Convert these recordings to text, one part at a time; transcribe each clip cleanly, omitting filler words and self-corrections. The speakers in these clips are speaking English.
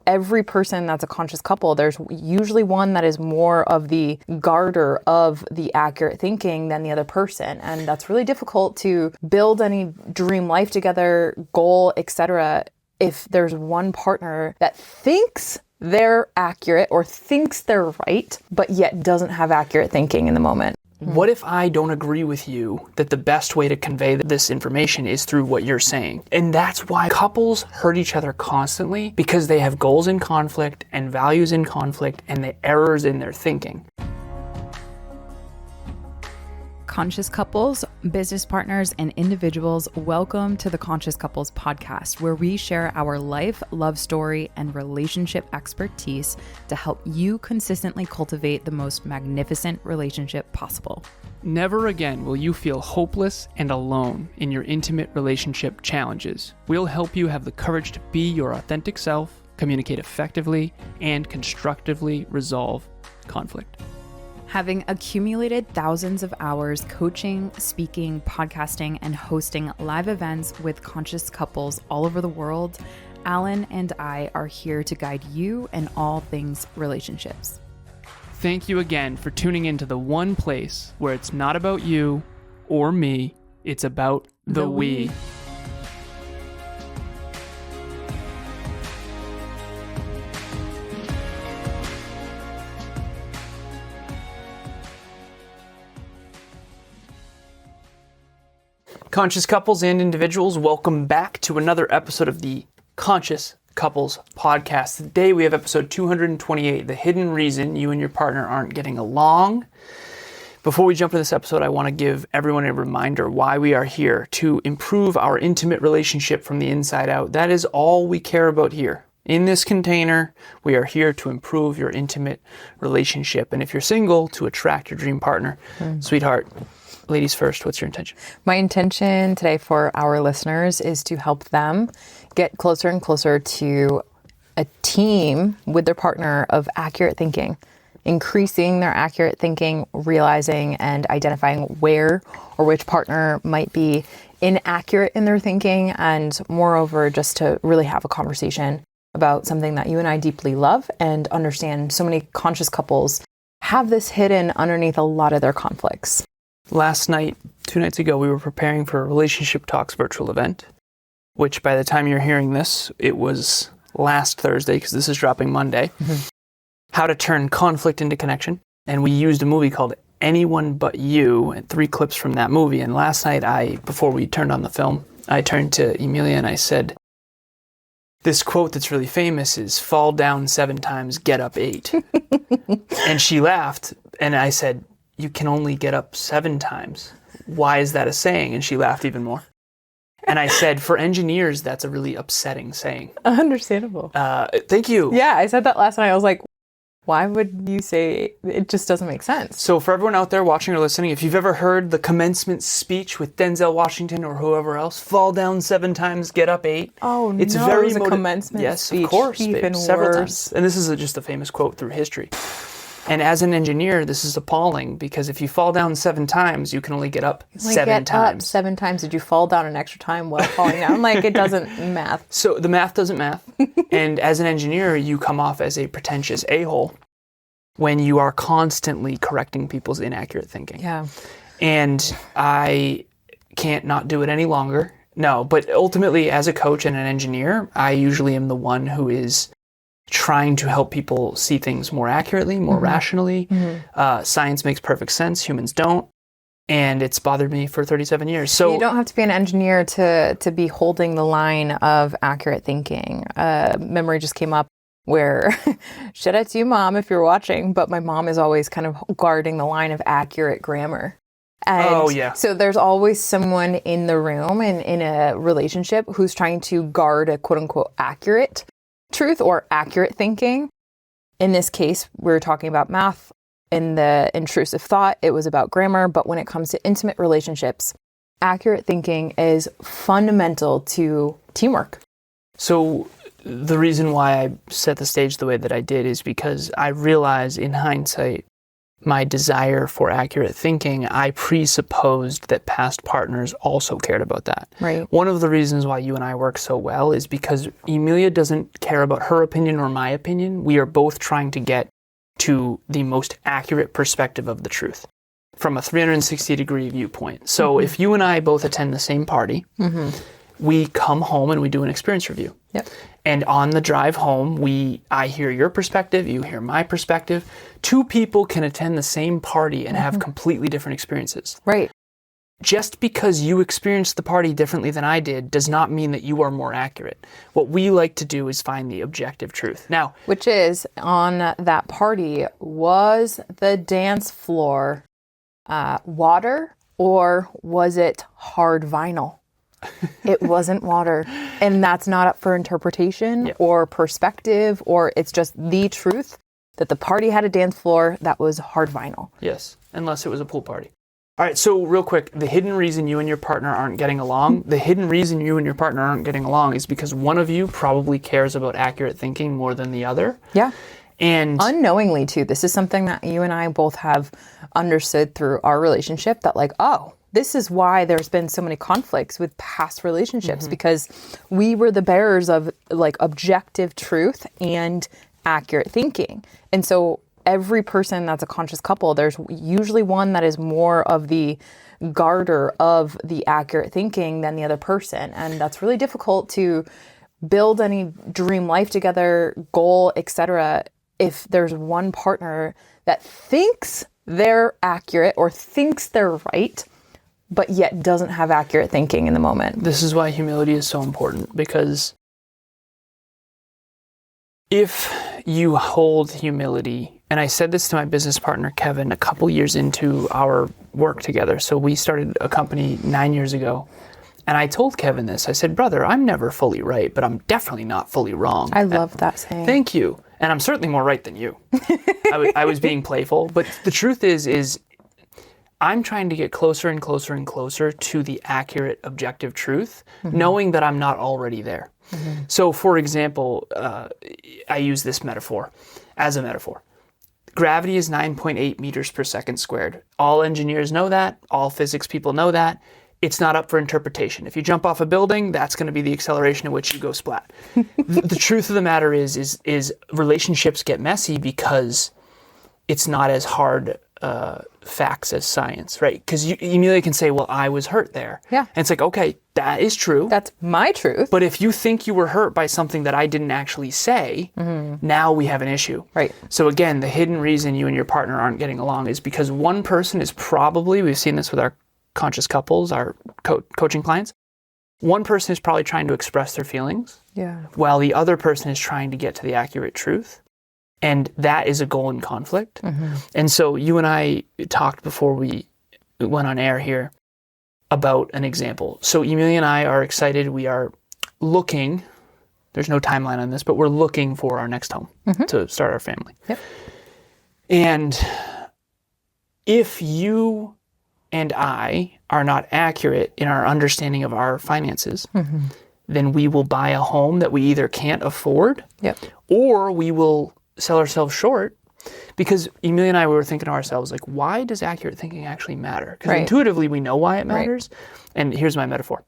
every person that's a conscious couple, there's usually one that is more of the garter of the accurate thinking than the other person. And that's really difficult to build any dream life together, goal, etc. if there's one partner that thinks they're accurate or thinks they're right, but yet doesn't have accurate thinking in the moment. What if I don't agree with you that the best way to convey this information is through what you're saying? And that's why couples hurt each other constantly, because they have goals in conflict and values in conflict and the errors in their thinking. Conscious couples, business partners, and individuals, welcome to the Conscious Couples podcast, where we share our life, love story, and relationship expertise to help you consistently cultivate the most magnificent relationship possible. Never again will you feel hopeless and alone in your intimate relationship challenges. We'll help you have the courage to be your authentic self, communicate effectively, and constructively resolve conflict. Having accumulated thousands of hours coaching, speaking, podcasting, and hosting live events with conscious couples all over the world, Alan and I are here to guide you in all things relationships. Thank you again for tuning into the one place where it's not about you or me, it's about the we. Conscious couples and individuals, welcome back to another episode of the Conscious Couples podcast. Today we have episode 228, The Hidden Reason You and Your Partner Aren't Getting Along. Before we jump into this episode, I want to give everyone a reminder why we are here: to improve our intimate relationship from the inside out. That is all we care about here. In this container, we are here to improve your intimate relationship. And if you're single, to attract your dream partner. Sweetheart, ladies first, what's your intention? My intention today for our listeners is to help them get closer and closer to a team with their partner of accurate thinking, increasing their accurate thinking, realizing and identifying where or which partner might be inaccurate in their thinking, and moreover, just to really have a conversation about something that you and I deeply love and understand. So many conscious couples have this hidden underneath a lot of their conflicts. Last night, 2 nights ago, we were preparing for a Relationship Talks virtual event, which by the time you're hearing this, it was last Thursday, because this is dropping Monday. How to turn conflict into connection. And we used a movie called Anyone But You, and 3 clips from that movie. And last night, before we turned on the film, I turned to Emilia and I said, this quote that's really famous is, fall down 7 times, get up 8. And she laughed, and I said, you can only get up 7 times. Why is that a saying? And she laughed even more. And I said, for engineers, that's a really upsetting saying. Understandable. Thank you. Yeah, I said that last night. I was like, why would you say it just doesn't make sense? So for everyone out there watching or listening, if you've ever heard the commencement speech with Denzel Washington or whoever else, fall down 7 times, get up 8. Oh, it's no, very it was a commencement speech. Yes, of course, even several worse. times. And this is just a famous quote through history. And as an engineer, this is appalling, because if you fall down 7 times, you can only get up 7 times. 7 times. Did you fall down an extra time while falling down? Like, it doesn't math. So the math doesn't math. And as an engineer, you come off as a pretentious a-hole when you are constantly correcting people's inaccurate thinking. Yeah. And I can't not do it any longer. No, but ultimately, as a coach and an engineer, I usually am the one who is trying to help people see things more accurately, more rationally. Science makes perfect sense. Humans don't. And it's bothered me for 37 years. So you don't have to be an engineer to be holding the line of accurate thinking. Memory just came up where, shout out to you, Mom, if you're watching, but my mom is always kind of guarding the line of accurate grammar. And so there's always someone in the room and in a relationship who's trying to guard a quote unquote accurate truth or accurate thinking. In this case, we're talking about math. In the intrusive thought, it was about grammar. But when it comes to intimate relationships, accurate thinking is fundamental to teamwork. So the reason why I set the stage the way that I did is because I realize in hindsight my desire for accurate thinking, I presupposed that past partners also cared about that. Right. One of the reasons why you and I work so well is because Emilia doesn't care about her opinion or my opinion. We are both trying to get to the most accurate perspective of the truth from a 360-degree viewpoint. So if you and I both attend the same party, we come home and we do an experience review. Yep. And on the drive home, I hear your perspective, you hear my perspective. Two people can attend the same party and have completely different experiences. Right. Just because you experienced the party differently than I did does not mean that you are more accurate. What we like to do is find the objective truth. Now, which is, on that party, was the dance floor water or was it hard vinyl? It wasn't water. And that's not up for interpretation or perspective, or it's just the truth that the party had a dance floor that was hard vinyl. Yes, unless it was a pool party. All right, so real quick, the hidden reason you and your partner aren't getting along, is because one of you probably cares about accurate thinking more than the other. Yeah. And unknowingly too, this is something that you and I both have understood through our relationship, that like, oh, this is why there's been so many conflicts with past relationships, because we were the bearers of like objective truth and accurate thinking. And so every person that's a conscious couple, there's usually one that is more of the garter of the accurate thinking than the other person. And that's really difficult to build any dream life together, goal, etc., if there's one partner that thinks they're accurate or thinks they're right, but yet doesn't have accurate thinking in the moment. This is why humility is so important, because if you hold humility, and I said this to my business partner, Kevin, a couple years into our work together. So we started a company 9 years ago. And I told Kevin this. I said, brother, I'm never fully right, but I'm definitely not fully wrong. I love that saying. Thank you. And I'm certainly more right than you. I was being playful. But the truth is I'm trying to get closer and closer and closer to the accurate, objective truth, knowing that I'm not already there. So, for example, I use this metaphor as a metaphor. Gravity is 9.8 meters per second squared. All engineers know that. All physics people know that. It's not up for interpretation. If you jump off a building, that's going to be the acceleration at which you go splat. The truth of the matter is relationships get messy because it's not as hard facts as science, right? Because Emilia can say, well, I was hurt there. Yeah. And it's like, okay, that is true. That's my truth. But if you think you were hurt by something that I didn't actually say, now we have an issue. Right. So again, the hidden reason you and your partner aren't getting along is because one person is probably, we've seen this with our conscious couples, our coaching clients, one person is probably trying to express their feelings, while the other person is trying to get to the accurate truth. And that is a goal in conflict. And so you and I talked before we went on air here about an example. So Emilia and I are excited. We are looking, there's no timeline on this, but we're looking for our next home to start our family. Yep. And if you and I are not accurate in our understanding of our finances, then we will buy a home that we either can't afford or we will sell ourselves short, because Emilia and I were thinking to ourselves, like, why does accurate thinking actually matter? Because intuitively we know why it matters. And here's my metaphor.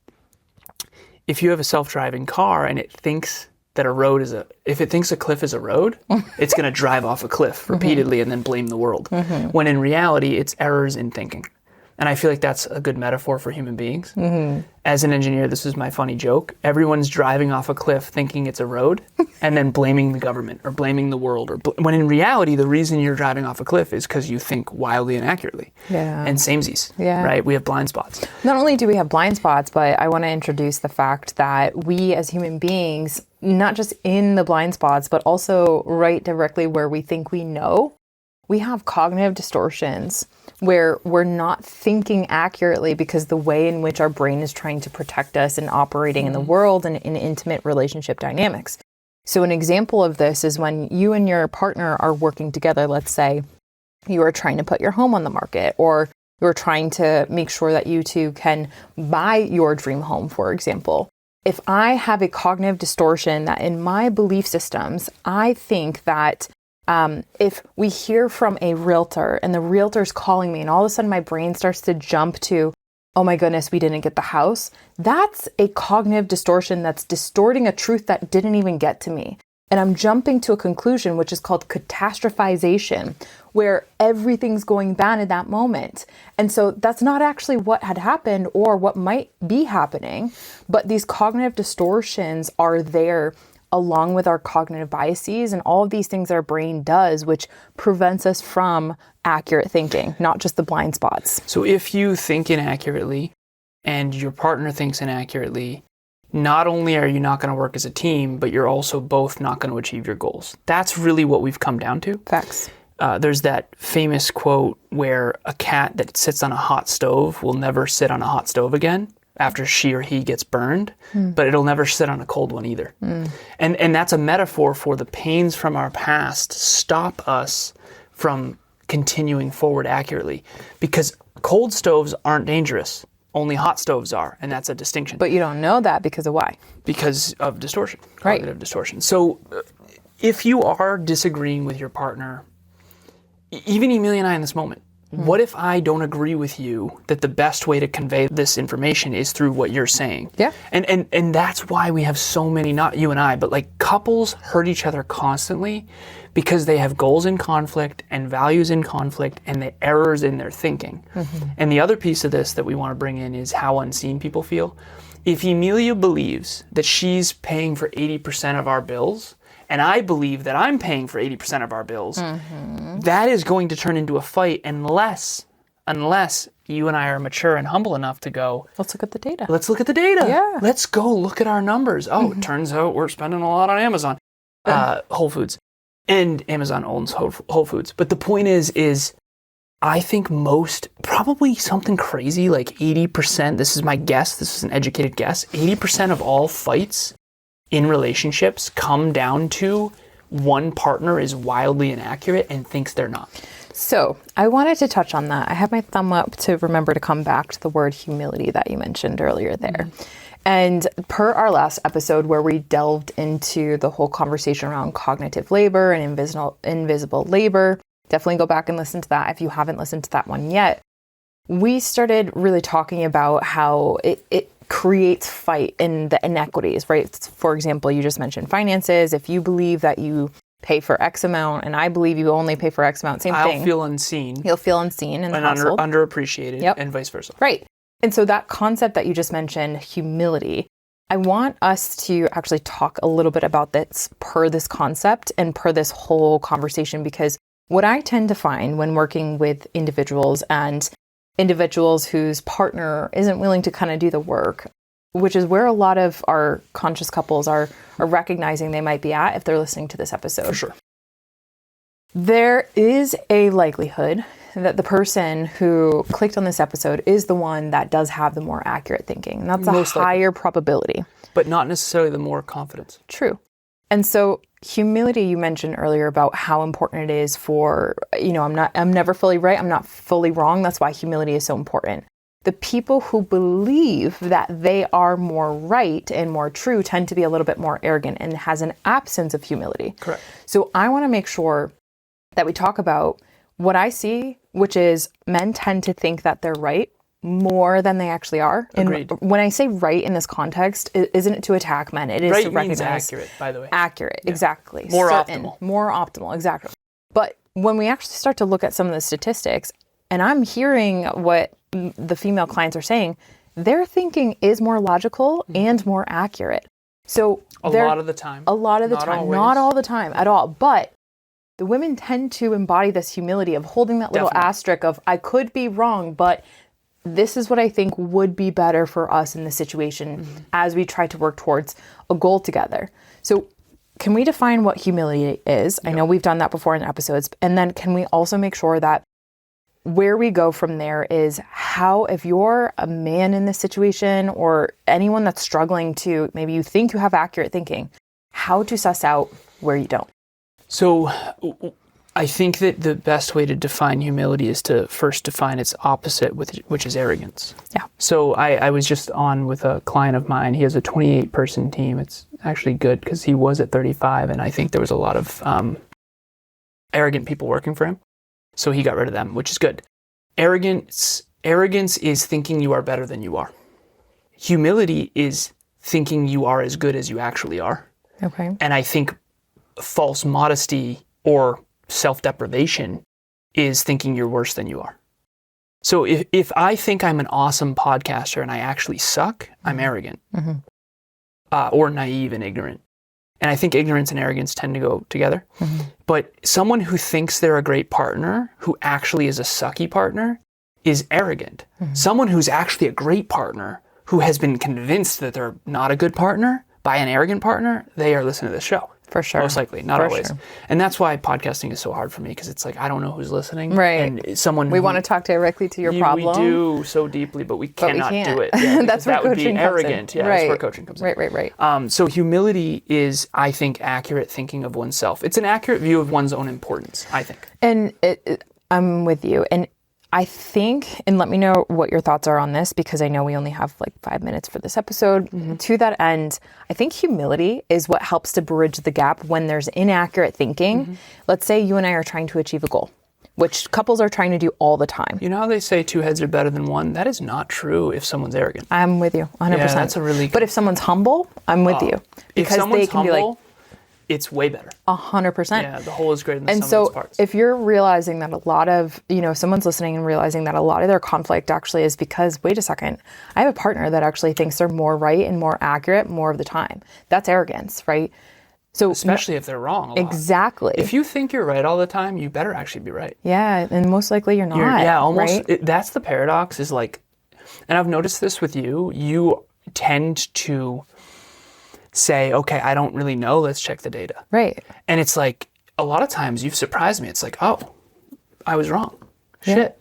If you have a self-driving car and it thinks that if it thinks a cliff is a road, it's going to drive off a cliff repeatedly and then blame the world. When in reality, it's errors in thinking. And I feel like that's a good metaphor for human beings. As an engineer, this is my funny joke. Everyone's driving off a cliff thinking it's a road and then blaming the government or blaming the world. When in reality, the reason you're driving off a cliff is because you think wildly and accurately. And samesies, right? We have blind spots. Not only do we have blind spots, but I want to introduce the fact that we as human beings, not just in the blind spots, but also right directly where we think we know, we have cognitive distortions where we're not thinking accurately because the way in which our brain is trying to protect us and operating in the world and in intimate relationship dynamics. So an example of this is when you and your partner are working together. Let's say you are trying to put your home on the market, or you're trying to make sure that you two can buy your dream home, for example. If I have a cognitive distortion that in my belief systems, I think that If we hear from a realtor and the realtor's calling me and all of a sudden my brain starts to jump to, oh my goodness, we didn't get the house. That's a cognitive distortion that's distorting a truth that didn't even get to me. And I'm jumping to a conclusion, which is called catastrophization, where everything's going bad in that moment. And so that's not actually what had happened or what might be happening, but these cognitive distortions are there along with our cognitive biases and all of these things our brain does, which prevents us from accurate thinking, not just the blind spots. So if you think inaccurately and your partner thinks inaccurately, not only are you not going to work as a team, but you're also both not going to achieve your goals. That's really what we've come down to. Facts. There's that famous quote where a cat that sits on a hot stove will never sit on a hot stove again after she or he gets burned, but it'll never sit on a cold one either. And that's a metaphor for the pains from our past stop us from continuing forward accurately, because cold stoves aren't dangerous. Only hot stoves are, and that's a distinction. But you don't know that because of why? Because of distortion, Right. cognitive distortion. So if you are disagreeing with your partner, even Emilia and I in this moment, what if I don't agree with you that the best way to convey this information is through what you're saying? Yeah. And that's why we have so many, not you and I, but like couples hurt each other constantly because they have goals in conflict and values in conflict and the errors in their thinking. And the other piece of this that we want to bring in is how unseen people feel. If Emilia believes that she's paying for 80% of our bills, and I believe that I'm paying for 80% of our bills, that is going to turn into a fight unless you and I are mature and humble enough to go, Let's look at the data. let's look at the data. Yeah. Let's go look at our numbers. Oh, it turns out we're spending a lot on Amazon, Whole Foods. And Amazon owns Whole Foods. But the point is I think probably something crazy like 80%, this is my guess, this is an educated guess, 80% of all fights in relationships come down to one partner is wildly inaccurate and thinks they're not. So I wanted to touch on that. I have my thumb up to remember to come back to the word humility that you mentioned earlier there. And per our last episode where we delved into the whole conversation around cognitive labor and invisible labor, definitely go back and listen to that if you haven't listened to that one yet. We started really talking about how it creates fight in the inequities, right? For example, you just mentioned finances. If you believe that you pay for X amount and I believe you only pay for X amount, same thing. I'll feel unseen. You'll feel unseen in the and household. underappreciated, and vice versa. Right. And so that concept that you just mentioned, humility, I want us to actually talk a little bit about this per this concept and per this whole conversation, because what I tend to find when working with individuals and individuals whose partner isn't willing to kind of do the work, which is where a lot of our conscious couples are recognizing they might be at if they're listening to this episode. For sure. There is a likelihood that the person who clicked on this episode is the one that does have the more accurate thinking. And that's a higher probability. But not necessarily the more confidence. True. And so humility, you mentioned earlier about how important it is for, I'm never fully right. I'm not fully wrong. That's why humility is so important. The people who believe that they are more right and more true tend to be a little bit more arrogant and has an absence of humility. Correct. So I want to make sure that we talk about what I see, which is men tend to think that they're right more than they actually are. Agreed. And when I say right in this context, isn't it to attack men? It is right to recognize. Means accurate, by the way. Accurate, Yeah. exactly. More Certain, optimal. More optimal, exactly. But when we actually start to look at some of the statistics, and I'm hearing what the female clients are saying, their thinking is more logical and more accurate. So a lot of the time. A lot of the Not time. always. Not all the time at all. But the women tend to embody this humility of holding that little Definitely. asterisk of, I could be wrong, but this is what I think would be better for us in this situation as we try to work towards a goal together. So can we define what humility is? I know we've done that before in episodes. And then can we also make sure that where we go from there is how, if you're a man in this situation or anyone that's struggling to, maybe you think you have accurate thinking, how to suss out where you don't. So I think that the best way to define humility is to first define its opposite, which is arrogance. Yeah. So I was just on with a client of mine. He has a 28-person team. It's actually good because he was at 35, and I think there was a lot of arrogant people working for him. So he got rid of them, which is good. Arrogance is thinking you are better than you are. Humility is thinking you are as good as you actually are. Okay. And I think false modesty or self-deprivation is thinking you're worse than you are. So if I think I'm an awesome podcaster and I actually suck, I'm arrogant or naive and ignorant. And I think ignorance and arrogance tend to go together. But someone who thinks they're a great partner, who actually is a sucky partner, is arrogant. Someone who's actually a great partner, who has been convinced that they're not a good partner by an arrogant partner, they are listening to this show. For sure. Most likely, not For always. sure. And that's why podcasting is so hard for me, because it's like, I don't know who's listening. Right. And we want to talk directly to your problem. We do so deeply, but we cannot can't. do it. Yeah, That's where that would coaching be comes arrogant. in. Yeah, that's where coaching comes in. Right. So humility is, I think, accurate thinking of oneself. It's an accurate view of one's own importance, I think. And I'm with you. And I think, and let me know what your thoughts are on this, because I know we only have like 5 minutes for this episode. To that end, I think humility is what helps to bridge the gap when there's inaccurate thinking. Let's say you and I are trying to achieve a goal, which couples are trying to do all the time. You know how they say two heads are better than one? That is not true if someone's arrogant. I'm with you, 100%. Yeah, that's a really But if someone's humble, I'm with you. If Because someone's they can humble, be like, it's way better. 100%. Yeah, the whole is greater than the And sum of so its parts. if you're realizing that a lot of, someone's listening and realizing that a lot of their conflict actually is because, wait a second, I have a partner that actually thinks they're more right and more accurate more of the time. That's arrogance, right? So Especially if they're wrong a lot. Exactly. If you think you're right all the time, you better actually be right. Yeah, and most likely you're not. Almost. Right? That's the paradox is like, and I've noticed this with you, you tend to say, okay, I don't really know, let's check the data. Right. And it's like, a lot of times you've surprised me. It's like, oh, I was wrong. Shit.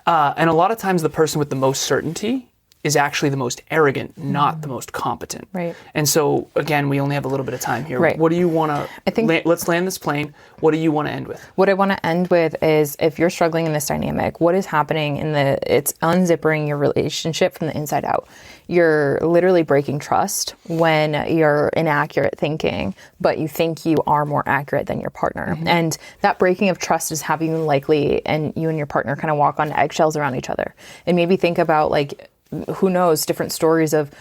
And a lot of times the person with the most certainty is actually the most arrogant, not the most competent. Right. And so, again, we only have a little bit of time here. Right. What do you want to, let's land this plane. What do you want to end with? What I want to end with is, if you're struggling in this dynamic, what is happening it's unzipping your relationship from the inside out. You're literally breaking trust when you're inaccurate thinking, but you think you are more accurate than your partner. And that breaking of trust is having you likely, and you and your partner kind of walk on eggshells around each other. And maybe think about, like, who knows, different stories of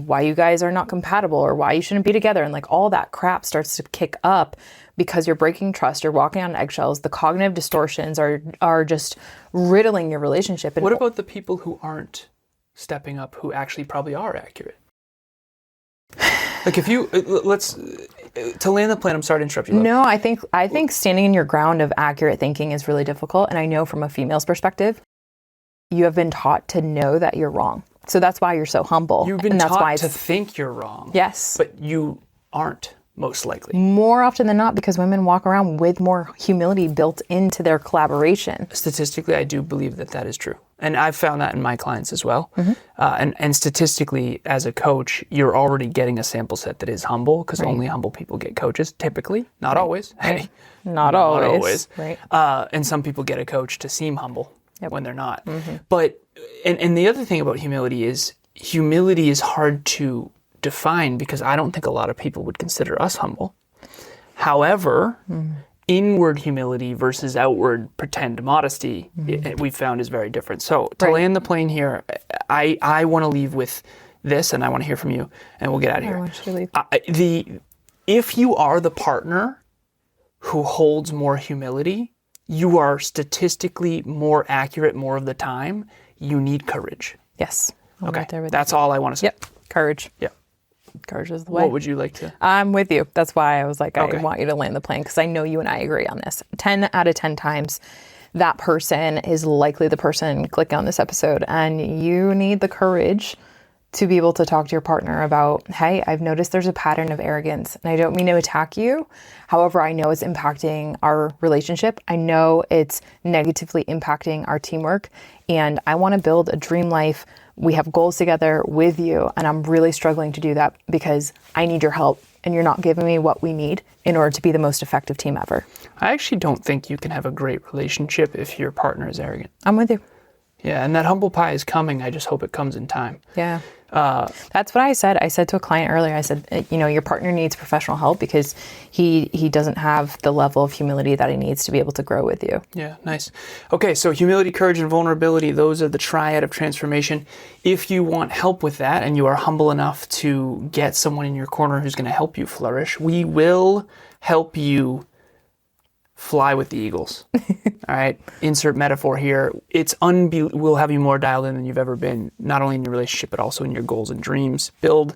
why you guys are not compatible or why you shouldn't be together. And like all that crap starts to kick up because you're breaking trust, you're walking on eggshells. The cognitive distortions are just riddling your relationship. And what about the people who aren't stepping up, who actually probably are accurate? Like if you, to land the plane, I'm sorry to interrupt you. No, I think standing in your ground of accurate thinking is really difficult. And I know from a female's perspective, you have been taught to know that you're wrong. So that's why you're so humble. You've been and that's taught why to think you're wrong. Yes. But you aren't, most likely. More often than not, because women walk around with more humility built into their collaboration. Statistically, I do believe that is true. And I've found that in my clients as well. And statistically, as a coach, you're already getting a sample set that is humble, because only humble people get coaches, typically. Not always. Hey, Not always. Right. And some people get a coach to seem humble when they're not. But, and the other thing about humility is hard to define, because I don't think a lot of people would consider us humble. However, inward humility versus outward pretend modesty, we've found is very different. So to land the plane here, I want to leave with this, and I want to hear from you, and we'll get out of here. I want you to leave. If you are the partner who holds more humility, you are statistically more accurate more of the time. You need courage. Yes. I'm Okay. right there with That's all I want to say. Yep. Courage. Yeah. Courage is the way. What would you like to? I'm with you. That's why I was like, Okay. I want you to land the plane, because I know you and I agree on this. 10 out of 10 times, that person is likely the person clicking on this episode. And you need the courage to be able to talk to your partner about, hey, I've noticed there's a pattern of arrogance, and I don't mean to attack you. However, I know it's impacting our relationship. I know it's negatively impacting our teamwork, and I want to build a dream life. We have goals together with you, and I'm really struggling to do that because I need your help, and you're not giving me what we need in order to be the most effective team ever. I actually don't think you can have a great relationship if your partner is arrogant. I'm with you. Yeah, and that humble pie is coming. I just hope it comes in time. Yeah. That's what I said. I said to a client earlier, I said, your partner needs professional help because he doesn't have the level of humility that he needs to be able to grow with you. Yeah, nice. Okay, so humility, courage, and vulnerability, those are the triad of transformation. If you want help with that and you are humble enough to get someone in your corner who's going to help you flourish, we will help you fly with the eagles. All right. Insert metaphor here. We'll have you more dialed in than you've ever been, not only in your relationship, but also in your goals and dreams. Build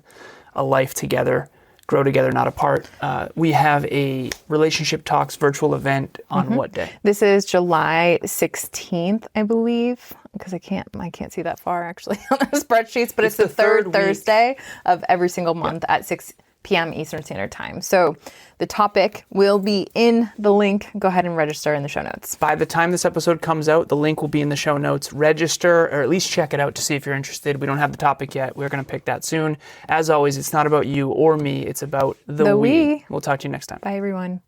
a life together, grow together, not apart. We have a Relationship Talks virtual event on what day? This is July 16th, I believe, because I can't see that far actually on the spreadsheets, but it's the third Thursday of every single month at 6 p.m. Eastern Standard Time. So the topic will be in the link. Go ahead and register in the show notes. By the time this episode comes out, the link will be in the show notes. Register, or at least check it out to see if you're interested. We don't have the topic yet. We're going to pick that soon. As always, it's not about you or me. It's about the we. We'll talk to you next time. Bye, everyone.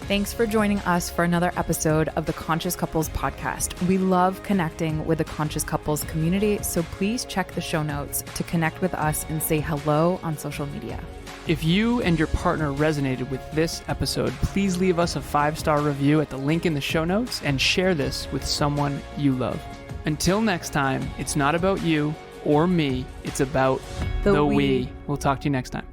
Thanks for joining us for another episode of the Conscious Couples podcast. We love connecting with the Conscious Couples community, so please check the show notes to connect with us and say hello on social media. If you and your partner resonated with this episode, please leave us a 5-star review at the link in the show notes and share this with someone you love. Until next time, it's not about you or me, it's about the we. We'll talk to you next time.